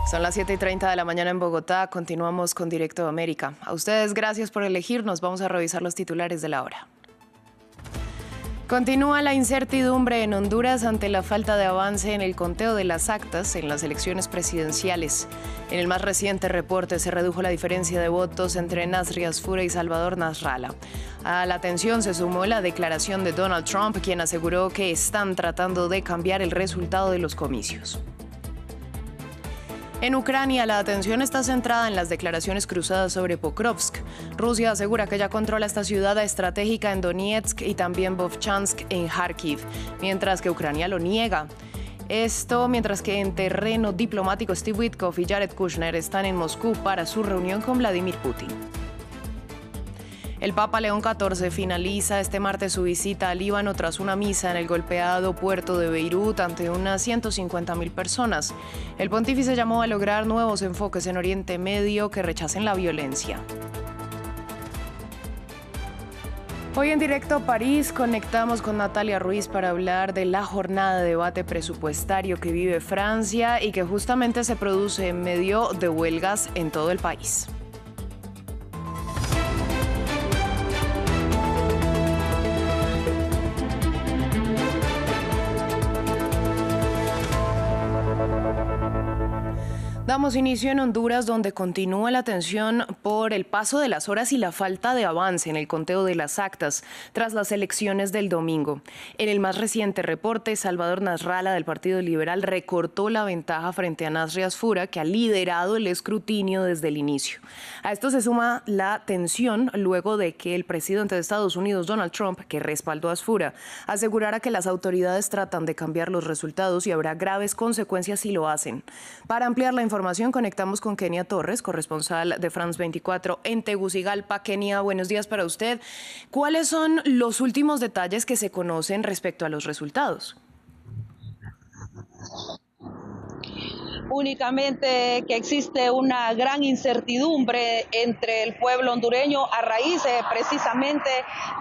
Son las 7:30 de la mañana en Bogotá. Continuamos con Directo de América. A ustedes, gracias por elegirnos. Vamos a revisar los titulares de la hora. Continúa la incertidumbre en Honduras ante la falta de avance en el conteo de las actas en las elecciones presidenciales. En el más reciente reporte se redujo la diferencia de votos entre Nasri Asfura y Salvador Nasralla. A la tensión se sumó la declaración de Donald Trump, quien aseguró que están tratando de cambiar el resultado de los comicios. En Ucrania, la atención está centrada en las declaraciones cruzadas sobre Pokrovsk. Rusia asegura que ya controla esta ciudad estratégica en Donetsk y también Vovchansk en Kharkiv, mientras que Ucrania lo niega. Esto mientras que en terreno diplomático Steve Witkoff y Jared Kushner están en Moscú para su reunión con Vladimir Putin. El Papa León XIV finaliza este martes su visita al Líbano tras una misa en el golpeado puerto de Beirut ante unas 150.000 personas. El pontífice llamó a lograr nuevos enfoques en Oriente Medio que rechacen la violencia. Hoy en directo a París conectamos con Natalia Ruiz para hablar de la jornada de debate presupuestario que vive Francia y que justamente se produce en medio de huelgas en todo el país. Damos inicio en Honduras, donde continúa la tensión por el paso de las horas y la falta de avance en el conteo de las actas tras las elecciones del domingo. En el más reciente reporte, Salvador Nasralla del Partido Liberal recortó la ventaja frente a Nasri Asfura, que ha liderado el escrutinio desde el inicio. A esto se suma la tensión luego de que el presidente de Estados Unidos, Donald Trump, que respaldó a Asfura, asegurara que las autoridades tratan de cambiar los resultados y habrá graves consecuencias si lo hacen. Para ampliar la información, conectamos con Kenia Torres, corresponsal de France 24 en Tegucigalpa. Kenia, buenos días para usted. ¿Cuáles son los últimos detalles que se conocen respecto a los resultados? Únicamente que existe una gran incertidumbre entre el pueblo hondureño a raíz precisamente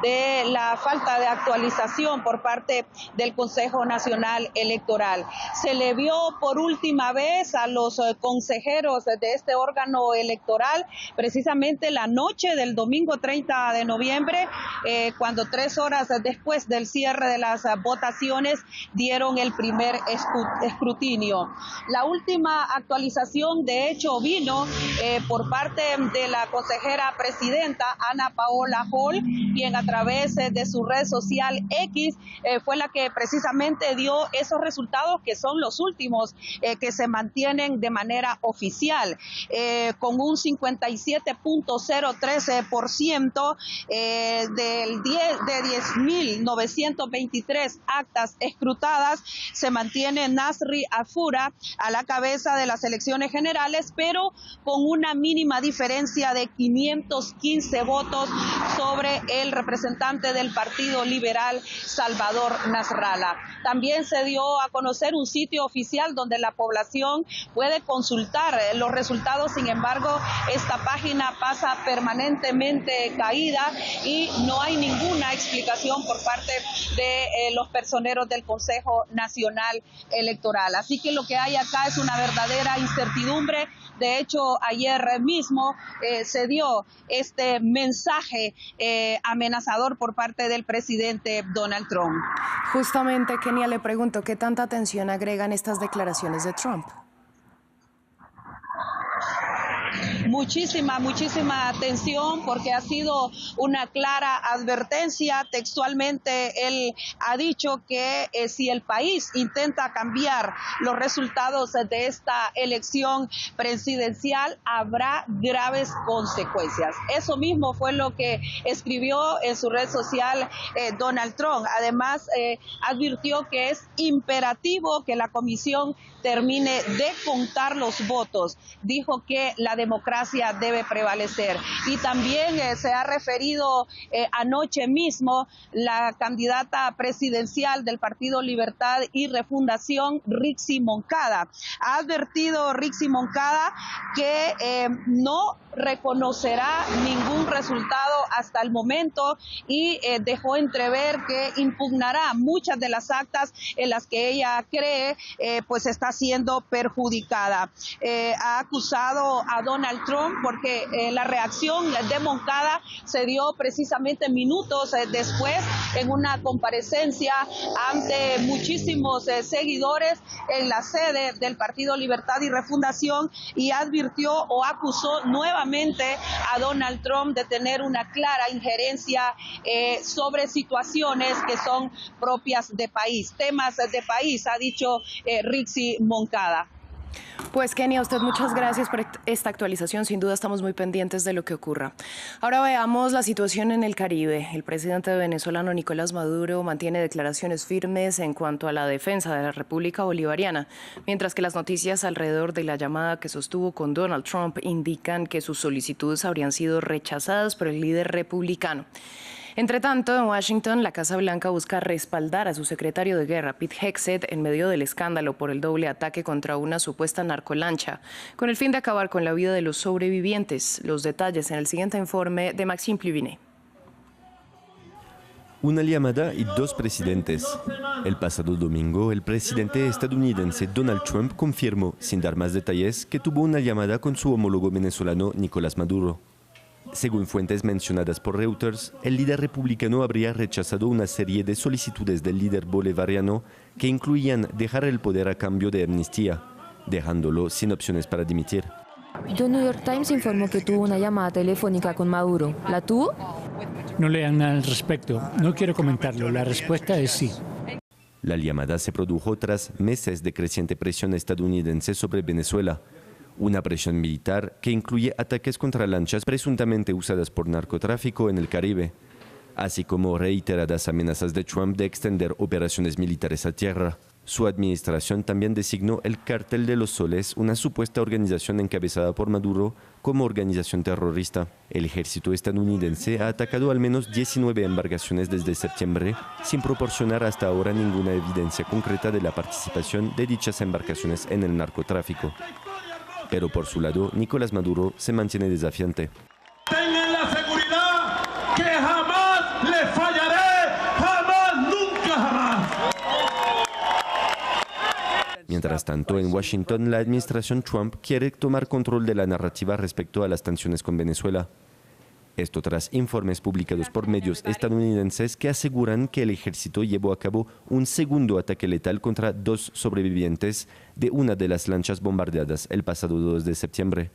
de la falta de actualización por parte del Consejo Nacional Electoral. Se le vio por última vez a los consejeros de este órgano electoral precisamente la noche del domingo 30 de noviembre, cuando 3 horas después del cierre de las votaciones dieron el primer escrutinio. La última actualización, de hecho, vino por parte de la consejera presidenta Ana Paola Hall, quien a través de su red social X fue la que precisamente dio esos resultados que son los últimos que se mantienen de manera oficial, con un 57.03% de 10.923 actas escrutadas. Se mantiene Nasri Asfura a la cabeza de las elecciones generales, pero con una mínima diferencia de 515 votos sobre el representante del Partido Liberal, Salvador Nasralla. También se dio a conocer un sitio oficial donde la población puede consultar los resultados. Sin embargo, esta página pasa permanentemente caída y no hay ninguna explicación por parte de los personeros del Consejo Nacional Electoral. Así que lo que hay acá es una verdadera incertidumbre. De hecho, ayer mismo se dio este mensaje amenazador por parte del presidente Donald Trump. Justamente, Kenia, le pregunto, ¿qué tanta atención agregan estas declaraciones de Trump? Muchísima atención, porque ha sido una clara advertencia. Textualmente él ha dicho que si el país intenta cambiar los resultados de esta elección presidencial, habrá graves consecuencias. Eso mismo fue lo que escribió en su red social Donald Trump. Además, advirtió que es imperativo que la comisión termine de contar los votos. Dijo que la democracia democracia debe prevalecer. Y también se ha referido anoche mismo la candidata presidencial del Partido Libertad y Refundación, Rixi Moncada. Ha advertido Rixi Moncada que no reconocerá ningún resultado hasta el momento y dejó entrever que impugnará muchas de las actas en las que ella cree pues está siendo perjudicada. Ha acusado a Donald Trump porque la reacción de Moncada se dio precisamente minutos después en una comparecencia ante muchísimos seguidores en la sede del Partido Libertad y Refundación, y advirtió o acusó nuevamente a Donald Trump de tener una clara injerencia sobre situaciones que son propias de país, temas de país, ha dicho Rixi Moncada. Pues Kenia, a usted muchas gracias por esta actualización. Sin duda estamos muy pendientes de lo que ocurra. Ahora veamos la situación en el Caribe. El presidente venezolano Nicolás Maduro mantiene declaraciones firmes en cuanto a la defensa de la República Bolivariana, mientras que las noticias alrededor de la llamada que sostuvo con Donald Trump indican que sus solicitudes habrían sido rechazadas por el líder republicano. Entre tanto, en Washington, la Casa Blanca busca respaldar a su secretario de guerra, Pete Hegseth, en medio del escándalo por el doble ataque contra una supuesta narcolancha, con el fin de acabar con la vida de los sobrevivientes. Los detalles en el siguiente informe de Maxime Pluvinet. Una llamada y dos presidentes. El pasado domingo, el presidente estadounidense Donald Trump confirmó, sin dar más detalles, que tuvo una llamada con su homólogo venezolano Nicolás Maduro. Según fuentes mencionadas por Reuters, el líder republicano habría rechazado una serie de solicitudes del líder bolivariano que incluían dejar el poder a cambio de amnistía, dejándolo sin opciones para dimitir. The New York Times informó que tuvo una llamada telefónica con Maduro. ¿La tuvo? No lean nada al respecto. No quiero comentarlo. La respuesta es sí. La llamada se produjo tras meses de creciente presión estadounidense sobre Venezuela. Una presión militar que incluye ataques contra lanchas presuntamente usadas por narcotráfico en el Caribe, así como reiteradas amenazas de Trump de extender operaciones militares a tierra. Su administración también designó el Cártel de los Soles, una supuesta organización encabezada por Maduro, como organización terrorista. El ejército estadounidense ha atacado al menos 19 embarcaciones desde septiembre, sin proporcionar hasta ahora ninguna evidencia concreta de la participación de dichas embarcaciones en el narcotráfico. Pero por su lado, Nicolás Maduro se mantiene desafiante. Tengan la seguridad que jamás les fallaré, jamás, nunca jamás. Mientras tanto, en Washington, la administración Trump quiere tomar control de la narrativa respecto a las tensiones con Venezuela. Esto tras informes publicados por medios estadounidenses que aseguran que el ejército llevó a cabo un segundo ataque letal contra 2 sobrevivientes de una de las lanchas bombardeadas el pasado 2 de septiembre.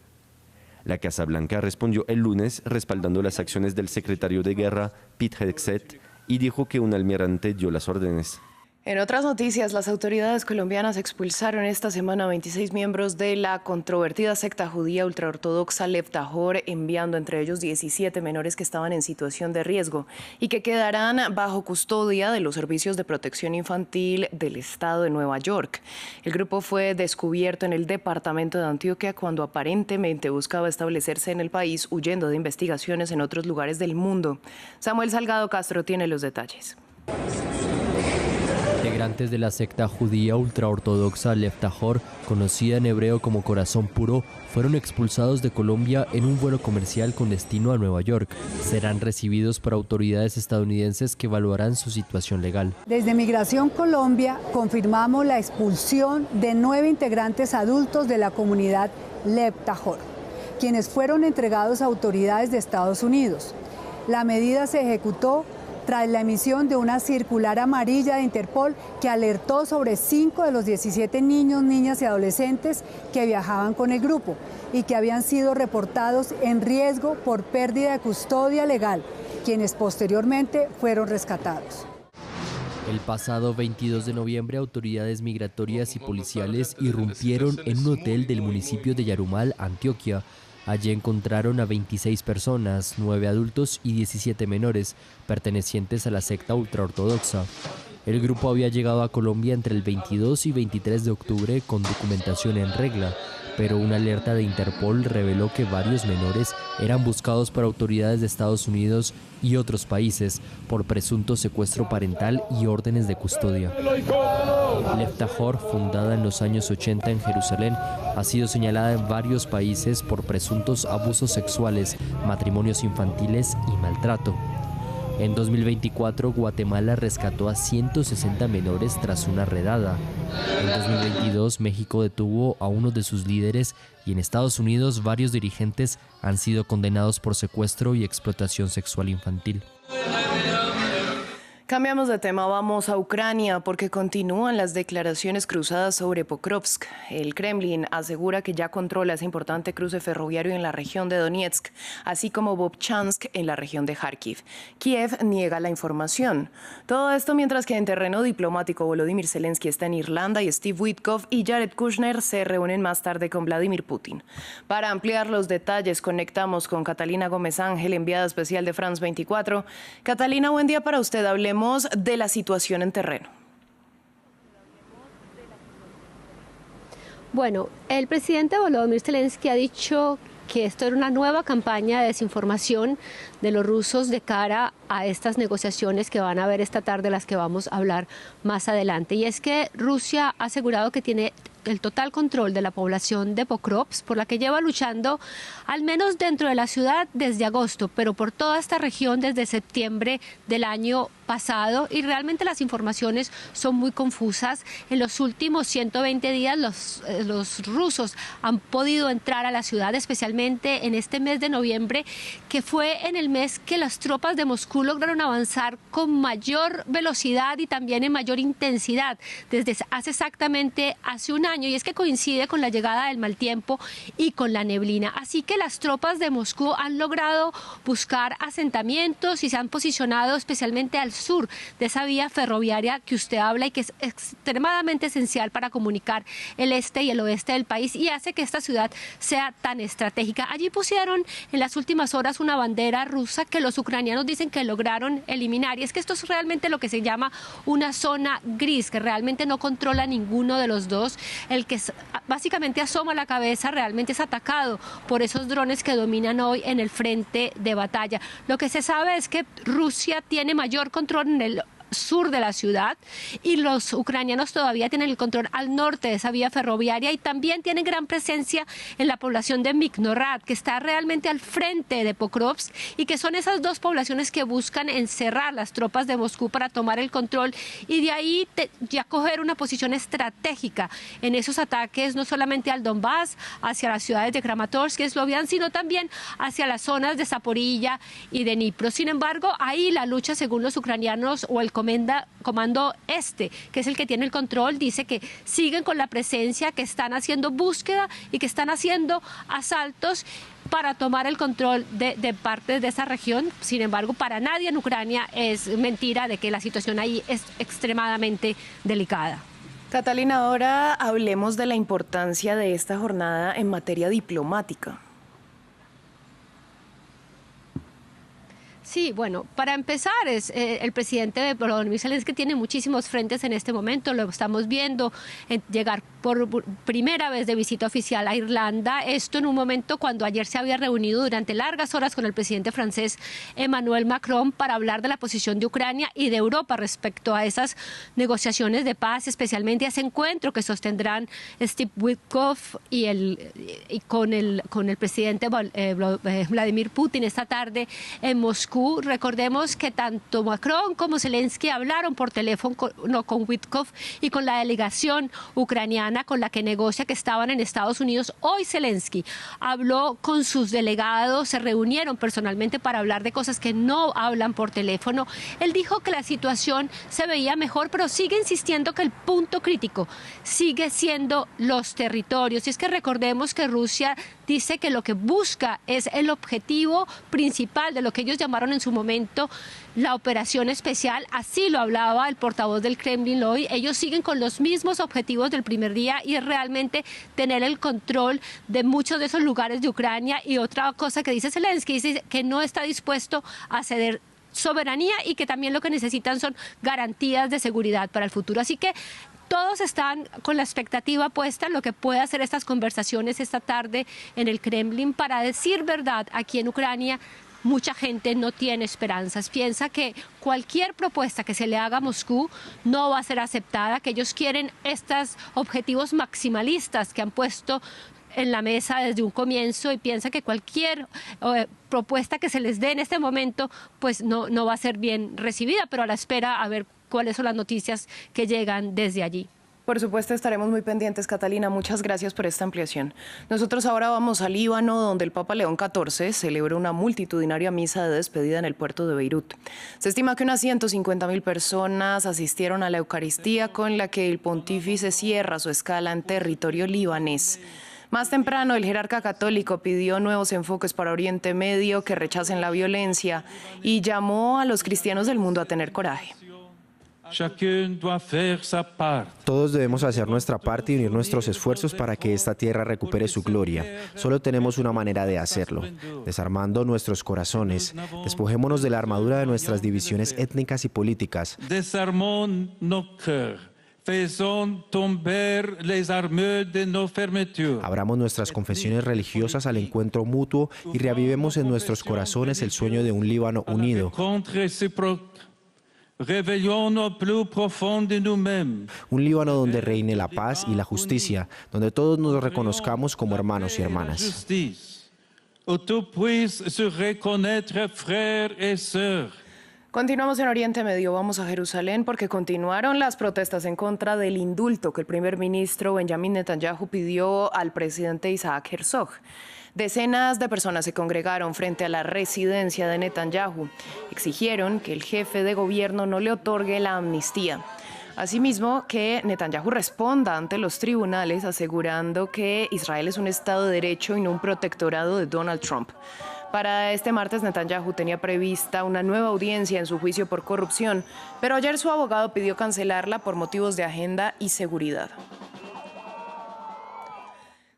La Casa Blanca respondió el lunes respaldando las acciones del secretario de guerra, Pete Hegseth, y dijo que un almirante dio las órdenes. En otras noticias, las autoridades colombianas expulsaron esta semana a 26 miembros de la controvertida secta judía ultraortodoxa Lev Tahor, enviando entre ellos 17 menores que estaban en situación de riesgo y que quedarán bajo custodia de los servicios de protección infantil del estado de Nueva York. El grupo fue descubierto en el departamento de Antioquia cuando aparentemente buscaba establecerse en el país, huyendo de investigaciones en otros lugares del mundo. Samuel Salgado Castro tiene los detalles. Integrantes de la secta judía ultraortodoxa Lev Tahor, conocida en hebreo como Corazón Puro, fueron expulsados de Colombia en un vuelo comercial con destino a Nueva York. Serán recibidos por autoridades estadounidenses que evaluarán su situación legal. Desde Migración Colombia confirmamos la expulsión de 9 integrantes adultos de la comunidad Lev Tahor, quienes fueron entregados a autoridades de Estados Unidos. La medida se ejecutó tras la emisión de una circular amarilla de Interpol que alertó sobre 5 de los 17 niños, niñas y adolescentes que viajaban con el grupo y que habían sido reportados en riesgo por pérdida de custodia legal, quienes posteriormente fueron rescatados. El pasado 22 de noviembre, autoridades migratorias y policiales irrumpieron en un hotel del municipio de Yarumal, Antioquia. Allí encontraron a 26 personas, 9 adultos y 17 menores, pertenecientes a la secta ultraortodoxa. El grupo había llegado a Colombia entre el 22 y 23 de octubre con documentación en regla, pero una alerta de Interpol reveló que varios menores eran buscados por autoridades de Estados Unidos y otros países por presunto secuestro parental y órdenes de custodia. Lev-Tahor, fundada en los años 80 en Jerusalén, ha sido señalada en varios países por presuntos abusos sexuales, matrimonios infantiles y maltrato. En 2024, Guatemala rescató a 160 menores tras una redada. En 2022, México detuvo a uno de sus líderes y en Estados Unidos varios dirigentes han sido condenados por secuestro y explotación sexual infantil. Cambiamos de tema, vamos a Ucrania porque continúan las declaraciones cruzadas sobre Pokrovsk. El Kremlin asegura que ya controla ese importante cruce ferroviario en la región de Donetsk, así como Vovchansk en la región de Kharkiv. Kiev niega la información. Todo esto mientras que en terreno diplomático Volodymyr Zelensky está en Irlanda y Steve Witkoff y Jared Kushner se reúnen más tarde con Vladimir Putin. Para ampliar los detalles conectamos con Catalina Gómez Ángel, enviada especial de France 24. Catalina, buen día para usted. Hablemos de la situación en terreno. Bueno, el presidente Volodymyr Zelensky ha dicho que esto era una nueva campaña de desinformación de los rusos de cara a estas negociaciones que van a haber esta tarde, las que vamos a hablar más adelante. Y es que Rusia ha asegurado que tiene el total control de la población de Pokrovsk, por la que lleva luchando al menos dentro de la ciudad desde agosto, pero por toda esta región desde septiembre del año pasado, y realmente las informaciones son muy confusas. En los últimos 120 días los rusos han podido entrar a la ciudad, especialmente en este mes de noviembre, que fue en el mes que las tropas de Moscú lograron avanzar con mayor velocidad y también en mayor intensidad desde hace exactamente hace un año, y es que coincide con la llegada del mal tiempo y con la neblina. Así que las tropas de Moscú han logrado buscar asentamientos y se han posicionado especialmente al sur de esa vía ferroviaria que usted habla y que es extremadamente esencial para comunicar el este y el oeste del país y hace que esta ciudad sea tan estratégica. Allí pusieron en las últimas horas una bandera rusa que los ucranianos dicen que lograron eliminar, y es que esto es realmente lo que se llama una zona gris, que realmente no controla ninguno de los dos. El que básicamente asoma la cabeza realmente es atacado por esos drones que dominan hoy en el frente de batalla. Lo que se sabe es que Rusia tiene mayor control en el sur de la ciudad y los ucranianos todavía tienen el control al norte de esa vía ferroviaria y también tienen gran presencia en la población de Miknorad, que está realmente al frente de Pokrovsk, y que son esas dos poblaciones que buscan encerrar las tropas de Moscú para tomar el control y de ahí ya coger una posición estratégica en esos ataques, no solamente al Donbass, hacia las ciudades de Kramatorsk y Sloviansk, sino también hacia las zonas de Zaporilla y de Dnipro. Sin embargo, ahí la lucha, según los ucranianos o el comando este, que es el que tiene el control, dice que siguen con la presencia, que están haciendo búsqueda y que están haciendo asaltos para tomar el control de partes de esa región. Sin embargo, para nadie en Ucrania es mentira de que la situación ahí es extremadamente delicada. Catalina, ahora hablemos de la importancia de esta jornada en materia diplomática. Sí, bueno, para empezar, el presidente Volodymyr Zelensky tiene muchísimos frentes en este momento, lo estamos viendo llegar por primera vez de visita oficial a Irlanda, esto en un momento cuando ayer se había reunido durante largas horas con el presidente francés Emmanuel Macron para hablar de la posición de Ucrania y de Europa respecto a esas negociaciones de paz, especialmente a ese encuentro que sostendrán Steve Witkoff y con el presidente Vladimir Putin esta tarde en Moscú. Recordemos que tanto Macron como Zelensky hablaron por teléfono con Witkoff y con la delegación ucraniana con la que negocia, que estaban en Estados Unidos. Hoy Zelensky habló con sus delegados, se reunieron personalmente para hablar de cosas que no hablan por teléfono. Él dijo que la situación se veía mejor, pero sigue insistiendo que el punto crítico sigue siendo los territorios. Y es que recordemos que Rusia dice que lo que busca es el objetivo principal de lo que ellos llamaron en su momento la operación especial. Así lo hablaba el portavoz del Kremlin hoy. Ellos siguen con los mismos objetivos del primer día y es realmente tener el control de muchos de esos lugares de Ucrania. Y otra cosa que dice Zelensky, dice que no está dispuesto a ceder soberanía y que también lo que necesitan son garantías de seguridad para el futuro. Así que todos están con la expectativa puesta en lo que puede hacer estas conversaciones esta tarde en el Kremlin. Para decir verdad, aquí en Ucrania mucha gente no tiene esperanzas, piensa que cualquier propuesta que se le haga a Moscú no va a ser aceptada, que ellos quieren estos objetivos maximalistas que han puesto en la mesa desde un comienzo, y piensa que cualquier propuesta que se les dé en este momento pues no va a ser bien recibida, pero a la espera a ver cuáles son las noticias que llegan desde allí. Por supuesto, estaremos muy pendientes, Catalina. Muchas gracias por esta ampliación. Nosotros ahora vamos al Líbano, donde el Papa León XIV celebró una multitudinaria misa de despedida en el puerto de Beirut. Se estima que unas 150.000 personas asistieron a la Eucaristía, con la que el pontífice cierra su escala en territorio libanés. Más temprano, el jerarca católico pidió nuevos enfoques para Oriente Medio que rechacen la violencia y llamó a los cristianos del mundo a tener coraje. Todos debemos hacer nuestra parte y unir nuestros esfuerzos para que esta tierra recupere su gloria. Solo tenemos una manera de hacerlo: desarmando nuestros corazones. Despojémonos de la armadura de nuestras divisiones étnicas y políticas. Abramos nuestras confesiones religiosas al encuentro mutuo y reavivemos en nuestros corazones el sueño de un Líbano unido. Un Líbano donde reine la paz y la justicia, donde todos nos reconozcamos como hermanos y hermanas. Continuamos en Oriente Medio, vamos a Jerusalén porque continuaron las protestas en contra del indulto que el primer ministro Benjamin Netanyahu pidió al presidente Isaac Herzog. Decenas de personas se congregaron frente a la residencia de Netanyahu. Exigieron que el jefe de gobierno no le otorgue la amnistía. Asimismo, que Netanyahu responda ante los tribunales asegurando que Israel es un Estado de Derecho y no un protectorado de Donald Trump. Para este martes, Netanyahu tenía prevista una nueva audiencia en su juicio por corrupción, pero ayer su abogado pidió cancelarla por motivos de agenda y seguridad.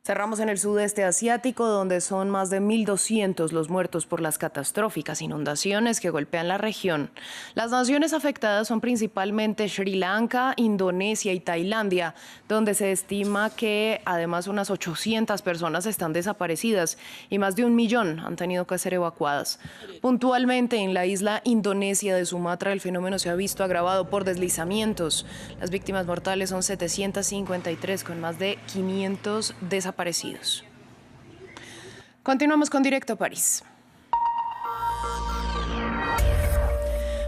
Cerramos en el sudeste asiático, donde son más de 1.200 los muertos por las catastróficas inundaciones que golpean la región. Las naciones afectadas son principalmente Sri Lanka, Indonesia y Tailandia, donde se estima que además unas 800 personas están desaparecidas y más de 1 millón han tenido que ser evacuadas. Puntualmente en la isla Indonesia de Sumatra, el fenómeno se ha visto agravado por deslizamientos. Las víctimas mortales son 753, con más de 500 desaparecidos. Continuamos con Directo a París.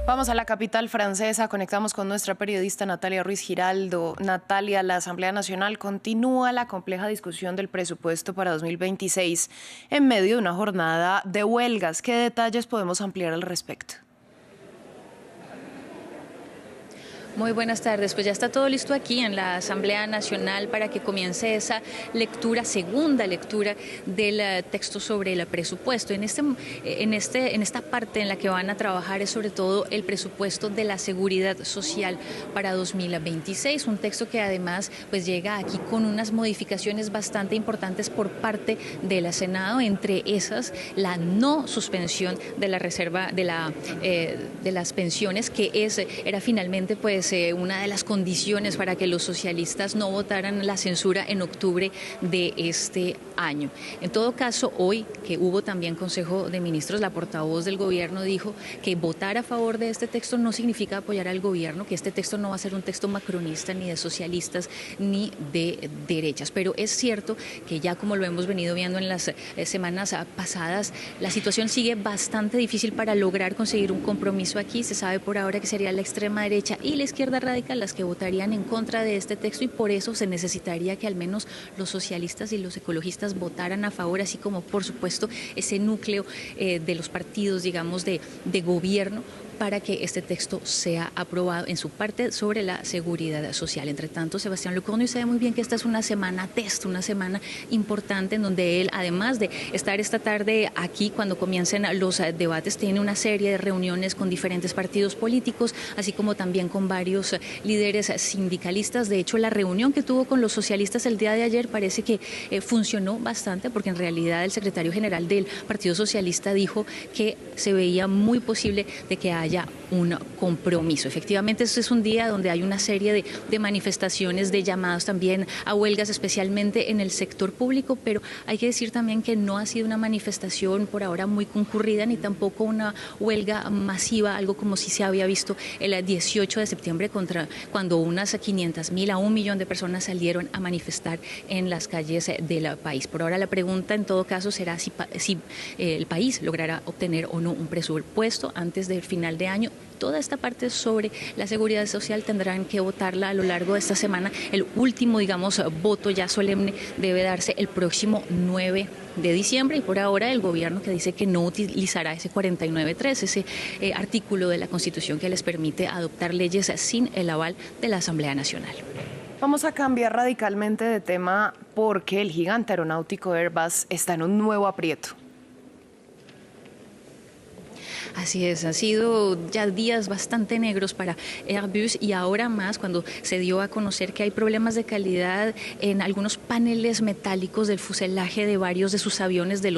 Vamos a la capital francesa, conectamos con nuestra periodista Natalia Ruiz Giraldo. Natalia, la Asamblea Nacional continúa la compleja discusión del presupuesto para 2026 en medio de una jornada de huelgas. ¿Qué detalles podemos ampliar al respecto? Muy buenas tardes. Pues ya está todo listo aquí en la Asamblea Nacional para que comience esa lectura, segunda lectura del texto sobre el presupuesto. En esta parte en la que van a trabajar es sobre todo el presupuesto de la seguridad social para 2026, un texto que además pues llega aquí con unas modificaciones bastante importantes por parte del Senado, entre esas la no suspensión de la reserva de las pensiones, que era finalmente pues una de las condiciones para que los socialistas no votaran la censura en octubre de este año. En todo caso, hoy que hubo también Consejo de Ministros, la portavoz del gobierno dijo que votar a favor de este texto no significa apoyar al gobierno, que este texto no va a ser un texto macronista ni de socialistas ni de derechas. Pero es cierto que ya como lo hemos venido viendo en las semanas pasadas, la situación sigue bastante difícil para lograr conseguir un compromiso aquí. Se sabe por ahora que sería la extrema derecha y la izquierda radical las que votarían en contra de este texto, y por eso se necesitaría que al menos los socialistas y los ecologistas votaran a favor, así como por supuesto ese núcleo de los partidos, digamos, de gobierno, para que este texto sea aprobado en su parte sobre la seguridad social. Entre tanto, Sebastián Lecornu sabe muy bien que esta es una semana test, una semana importante en donde él, además de estar esta tarde aquí cuando comiencen los debates, tiene una serie de reuniones con diferentes partidos políticos, así como también con varios líderes sindicalistas. De hecho, la reunión que tuvo con los socialistas el día de ayer parece que funcionó bastante, porque en realidad el secretario general del Partido Socialista dijo que se veía muy posible de que haya un compromiso. Efectivamente, este es un día donde hay una serie de manifestaciones, de llamados también a huelgas, especialmente en el sector público, pero hay que decir también que no ha sido una manifestación por ahora muy concurrida, ni tampoco una huelga masiva, algo como si se había visto el 18 de septiembre, cuando unas 500.000 a 1 millón de personas salieron a manifestar en las calles del país. Por ahora la pregunta en todo caso será si el país logrará obtener o no un presupuesto antes del final de año. Toda esta parte sobre la seguridad social tendrán que votarla a lo largo de esta semana. El último, voto ya solemne debe darse el próximo 9 de diciembre y por ahora el gobierno que dice que no utilizará ese 49.3, ese artículo de la Constitución que les permite adoptar leyes sin el aval de la Asamblea Nacional. Vamos a cambiar radicalmente de tema porque el gigante aeronáutico Airbus está en un nuevo aprieto. Así es, han sido ya días bastante negros para Airbus y ahora más cuando se dio a conocer que hay problemas de calidad en algunos paneles metálicos del fuselaje de varios de sus aviones de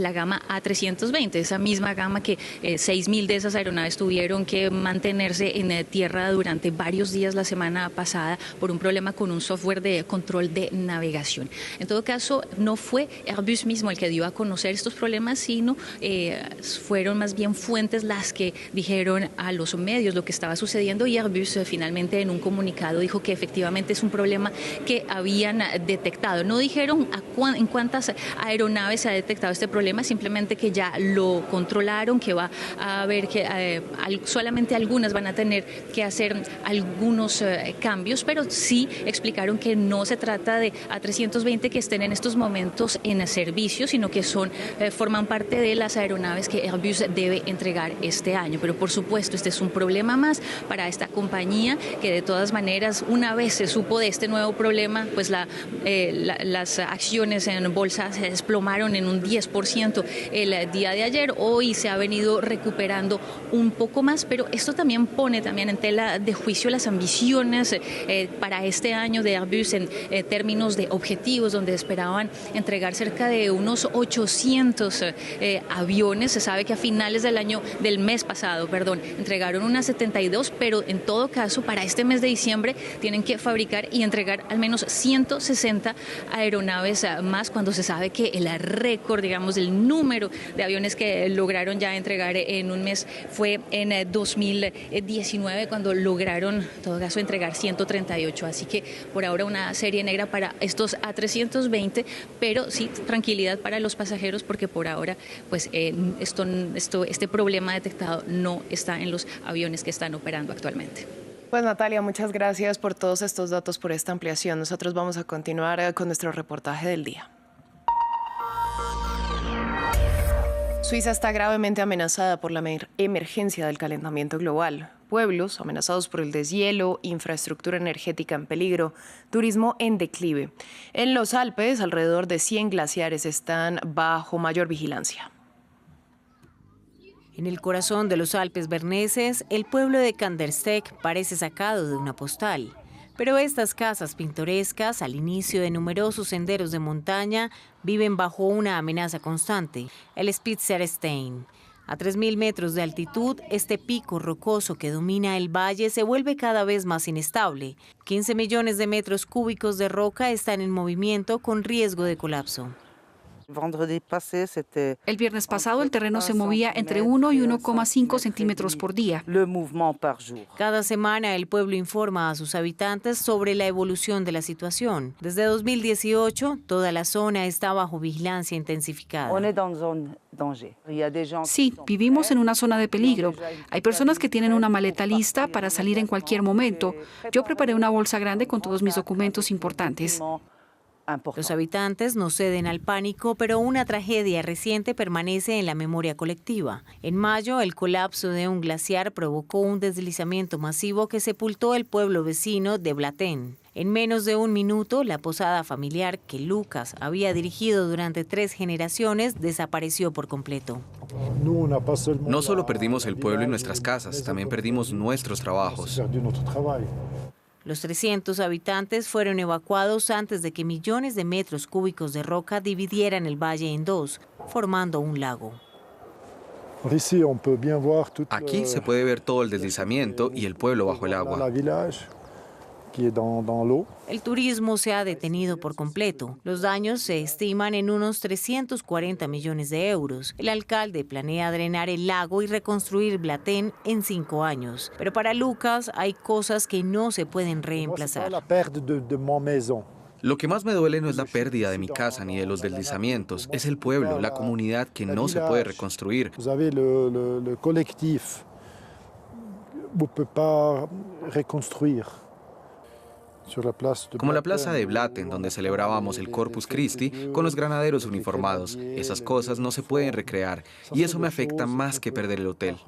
la gama A320, esa misma gama que 6.000 de esas aeronaves tuvieron que mantenerse en tierra durante varios días la semana pasada por un problema con un software de control de navegación. En todo caso, no fue Airbus mismo el que dio a conocer estos problemas, sino fueron más bien fuentes las que dijeron a los medios lo que estaba sucediendo y Airbus finalmente en un comunicado dijo que efectivamente es un problema que habían detectado. No dijeron en cuántas aeronaves se ha detectado este problema, simplemente que ya lo controlaron, que va a haber que solamente algunas van a tener que hacer algunos cambios, pero sí explicaron que no se trata de A320 que estén en estos momentos en servicio, sino que forman parte de las aeronaves que Airbus debe entregar este año. Pero por supuesto este es un problema más para esta compañía que de todas maneras una vez se supo de este nuevo problema pues las acciones en bolsa se desplomaron en un 10% el día de ayer. Hoy se ha venido recuperando un poco más, pero esto también pone en tela de juicio las ambiciones para este año de Airbus en términos de objetivos, donde esperaban entregar cerca de unos 800 aviones. Se sabe que a finales del mes pasado, entregaron unas 72, pero en todo caso para este mes de diciembre tienen que fabricar y entregar al menos 160 aeronaves más, cuando se sabe que el récord, del número de aviones que lograron ya entregar en un mes fue en 2019, cuando lograron en todo caso entregar 138, así que por ahora una serie negra para estos A320, pero sí tranquilidad para los pasajeros porque por ahora pues este problema detectado no está en los aviones que están operando actualmente. Pues Natalia, muchas gracias por todos estos datos, por esta ampliación. Nosotros vamos a continuar con nuestro reportaje del día. Suiza está gravemente amenazada por la emergencia del calentamiento global. Pueblos amenazados por el deshielo, infraestructura energética en peligro, turismo en declive. En los Alpes, alrededor de 100 glaciares están bajo mayor vigilancia. En el corazón de los Alpes berneses, el pueblo de Kandersteg parece sacado de una postal. Pero estas casas pintorescas, al inicio de numerosos senderos de montaña, viven bajo una amenaza constante, el Spitzerstein. A 3.000 metros de altitud, este pico rocoso que domina el valle se vuelve cada vez más inestable. 15 millones de metros cúbicos de roca están en movimiento con riesgo de colapso. El viernes pasado el terreno se movía entre 1 y 1,5 centímetros por día. Cada semana el pueblo informa a sus habitantes sobre la evolución de la situación. Desde 2018, toda la zona está bajo vigilancia intensificada. Sí, vivimos en una zona de peligro. Hay personas que tienen una maleta lista para salir en cualquier momento. Yo preparé una bolsa grande con todos mis documentos importantes. Los habitantes no ceden al pánico, pero una tragedia reciente permanece en la memoria colectiva. En mayo, el colapso de un glaciar provocó un deslizamiento masivo que sepultó el pueblo vecino de Blatten. En menos de un minuto, la posada familiar que Lucas había dirigido durante 3 generaciones desapareció por completo. No solo perdimos el pueblo y nuestras casas, también perdimos nuestros trabajos. Los 300 habitantes fueron evacuados antes de que millones de metros cúbicos de roca dividieran el valle en dos, formando un lago. Aquí se puede ver todo el deslizamiento y el pueblo bajo el agua. El turismo se ha detenido por completo. Los daños se estiman en unos 340 millones de euros. El alcalde planea drenar el lago y reconstruir Blatten en 5 años. Pero para Lucas hay cosas que no se pueden reemplazar. Lo que más me duele no es la pérdida de mi casa ni de los deslizamientos, es el pueblo, la comunidad que no se puede reconstruir. Como la plaza de Blatten, donde celebrábamos el Corpus Christi con los granaderos uniformados. Esas cosas no se pueden recrear y eso me afecta más que perder el hotel.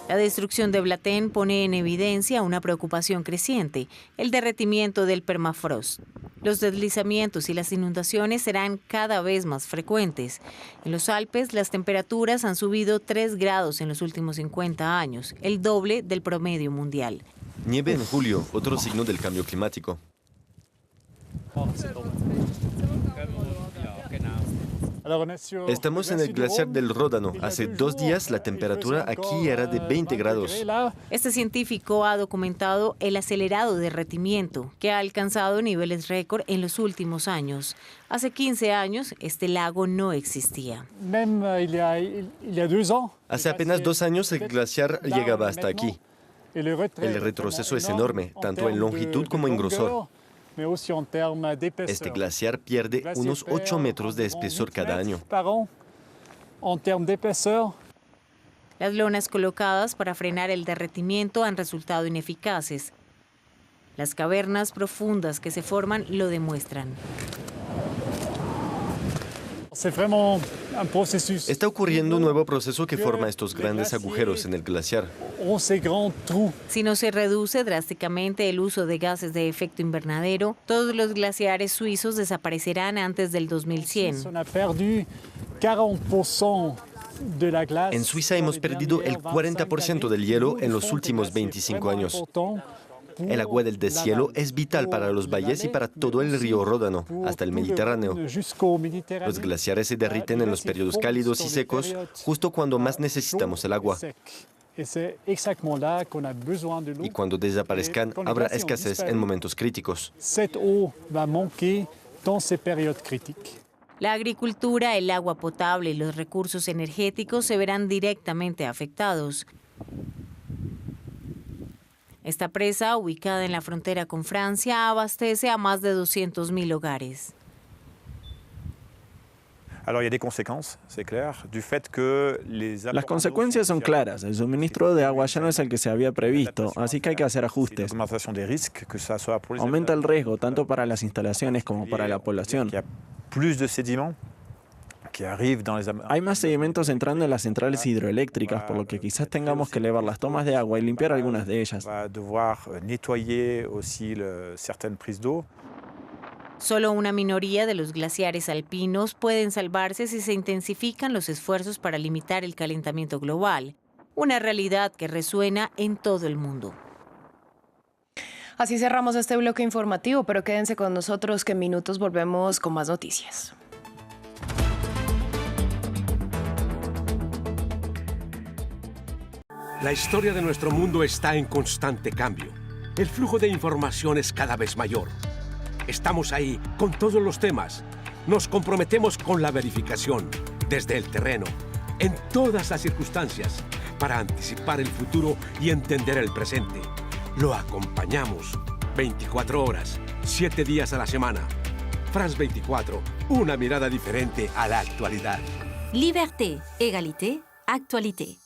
La destrucción de Blatten pone en evidencia una preocupación creciente, el derretimiento del permafrost. Los deslizamientos y las inundaciones serán cada vez más frecuentes. En los Alpes, las temperaturas han subido 3 grados en los últimos 50 años, el doble del promedio mundial. Nieve en julio, otro signo del cambio climático. Estamos en el glaciar del Ródano. Hace 2 días la temperatura aquí era de 20 grados. Este científico ha documentado el acelerado derretimiento que ha alcanzado niveles récord en los últimos años. Hace 15 años este lago no existía. Hace apenas 2 años el glaciar llegaba hasta aquí. El retroceso es enorme, tanto en longitud como en grosor. Este glaciar pierde unos 8 metros de espesor cada año. Las lonas colocadas para frenar el derretimiento han resultado ineficaces. Las cavernas profundas que se forman lo demuestran. Está ocurriendo un nuevo proceso que forma estos grandes agujeros en el glaciar. Si no se reduce drásticamente el uso de gases de efecto invernadero, todos los glaciares suizos desaparecerán antes del 2100. En Suiza hemos perdido el 40% del hielo en los últimos 25 años. El agua del deshielo es vital para los valles y para todo el río Ródano, hasta el Mediterráneo. Los glaciares se derriten en los periodos cálidos y secos, justo cuando más necesitamos el agua. Y cuando desaparezcan, habrá escasez en momentos críticos. La agricultura, el agua potable y los recursos energéticos se verán directamente afectados. Esta presa, ubicada en la frontera con Francia, abastece a más de 200.000 hogares. Las consecuencias son claras. El suministro de agua ya no es el que se había previsto, así que hay que hacer ajustes. Aumenta el riesgo tanto para las instalaciones como para la población. Hay más sedimentos entrando en las centrales hidroeléctricas, por lo que quizás tengamos que elevar las tomas de agua y limpiar algunas de ellas. Solo una minoría de los glaciares alpinos pueden salvarse si se intensifican los esfuerzos para limitar el calentamiento global, una realidad que resuena en todo el mundo. Así cerramos este bloque informativo, pero quédense con nosotros que en minutos volvemos con más noticias. La historia de nuestro mundo está en constante cambio. El flujo de información es cada vez mayor. Estamos ahí con todos los temas. Nos comprometemos con la verificación, desde el terreno, en todas las circunstancias, para anticipar el futuro y entender el presente. Lo acompañamos 24 horas, 7 días a la semana. France 24, una mirada diferente a la actualidad. Liberté, égalité, actualité.